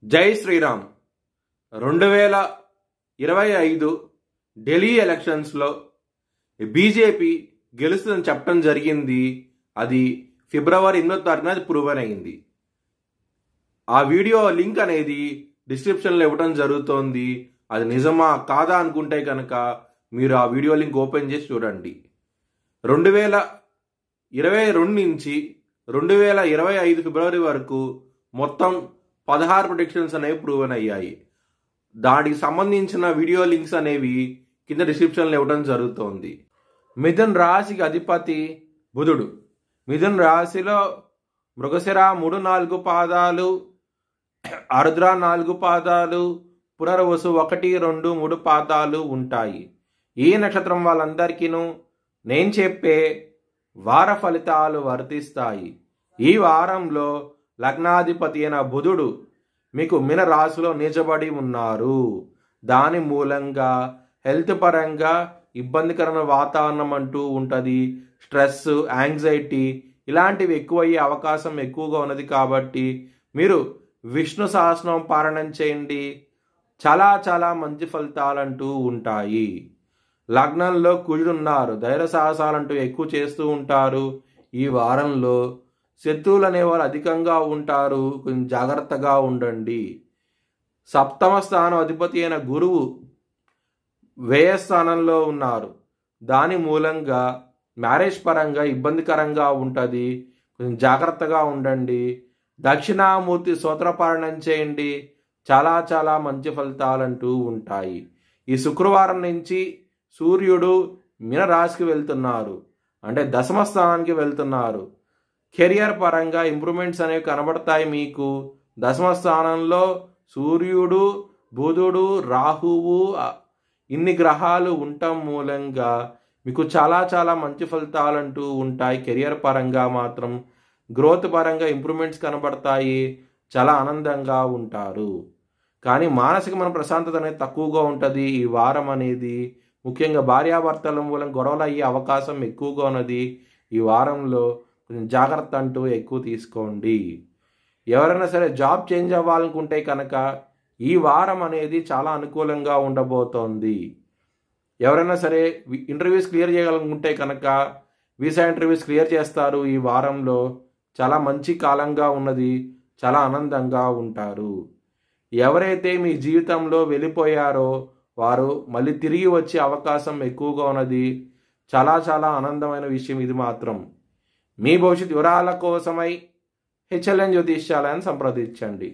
జై శ్రీరామ్. 2025 ఢిల్లీ ఎలక్షన్స్లో బీజేపీ గెలుస్తుందని చెప్పడం జరిగింది. అది ఫిబ్రవరి 8వ తారీఖున అది ప్రూవన్ అయింది. ఆ వీడియో లింక్ అనేది డిస్క్రిప్షన్లో ఇవ్వడం జరుగుతోంది. అది నిజమా కాదా అనుకుంటే కనుక మీరు ఆ వీడియో లింక్ ఓపెన్ చేసి చూడండి. 2022 నుంచి 2025 ఫిబ్రవరి వరకు మొత్తం 16 ప్రొడిక్షన్స్ అనేవి ప్రూవన్ అయ్యాయి. దానికి సంబంధించిన వీడియో లింక్స్ అనేవి కింద డిస్క్రిప్షన్లో ఇవ్వడం జరుగుతోంది. మిథున్ రాశికి అధిపతి బుధుడు. మిథున్ రాశిలో మృగశిర 3-4 పాదాలు, ఆరుద్ర 4 పాదాలు, పునర్వసు 1, 2, 3 పాదాలు ఉంటాయి. ఈ నక్షత్రం వాళ్ళందరికీను నేను చెప్పే వార ఫలితాలు వర్తిస్తాయి. ఈ వారంలో లగ్నాధిపతి అయిన బుధుడు మీకు మీన రాశిలో నీచబడి ఉన్నారు. దాని మూలంగా హెల్త్ పరంగా ఇబ్బందికరమైన వాతావరణం అంటూ ఉంటుంది. స్ట్రెస్, యాంగ్జైటీ ఇలాంటివి ఎక్కువయ్యే అవకాశం ఎక్కువగా ఉన్నది. కాబట్టి మీరు విష్ణు సహస్రనామం పారాయణం చేయండి. చాలా చాలా మంచి ఫలితాలంటూ ఉంటాయి. లగ్నంలో కుజుడున్నారు. ధైర్య సాహసాలంటూ ఎక్కువ చేస్తూ ఉంటారు. ఈ వారంలో శత్రువులు అనేవారు అధికంగా ఉంటారు. కొంచెం జాగ్రత్తగా ఉండండి. సప్తమ స్థానం అధిపతి అయిన గురువు వ్యయస్థానంలో ఉన్నారు. దాని మూలంగా మ్యారేజ్ పరంగా ఇబ్బందికరంగా ఉంటుంది. కొంచెం జాగ్రత్తగా ఉండండి. దక్షిణామూర్తి స్తోత్రపారాయణం చేయండి. చాలా చాలా మంచి ఫలితాలంటూ ఉంటాయి. ఈ శుక్రవారం నుంచి సూర్యుడు మీన రాశికి వెళ్తున్నారు, అంటే దశమ స్థానానికి వెళ్తున్నారు. కెరియర్ పరంగా ఇంప్రూవ్మెంట్స్ అనేవి కనబడతాయి. మీకు దశమ స్థానంలో సూర్యుడు, బుధుడు, రాహువు ఇన్ని గ్రహాలు ఉండటం మూలంగా మీకు చాలా చాలా మంచి ఫలితాలంటూ ఉంటాయి. కెరియర్ పరంగా మాత్రం గ్రోత్ పరంగా ఇంప్రూవ్మెంట్స్ కనబడతాయి. చాలా ఆనందంగా ఉంటారు. కానీ మానసికమైన ప్రశాంతత అనేది తక్కువగా ఉంటుంది. ఈ వారం అనేది ముఖ్యంగా భార్యాభర్తల మూలం గొడవలు అయ్యే అవకాశం ఎక్కువగా ఉన్నది. ఈ వారంలో కొంచెం జాగ్రత్త అంటూ ఎక్కువ తీసుకోండి. ఎవరైనా సరే జాబ్ చేంజ్ అవ్వాలనుకుంటే కనుక ఈ వారం అనేది చాలా అనుకూలంగా ఉండబోతోంది. ఎవరైనా సరే ఇంటర్వ్యూస్ క్లియర్ చేయాలనుకుంటే కనుక వీసా ఇంటర్వ్యూస్ క్లియర్ చేస్తారు. ఈ వారంలో చాలా మంచి కాలంగా ఉన్నది. చాలా ఆనందంగా ఉంటారు. ఎవరైతే మీ జీవితంలో వెళ్ళిపోయారో వారు మళ్ళీ తిరిగి వచ్చే అవకాశం ఎక్కువగా ఉన్నది. చాలా చాలా ఆనందమైన విషయం ఇది మాత్రం. మీ భవిష్యత్ వివరాల కోసమై HLN జ్యోతిష్యాలయాన్ని సంప్రదించండి.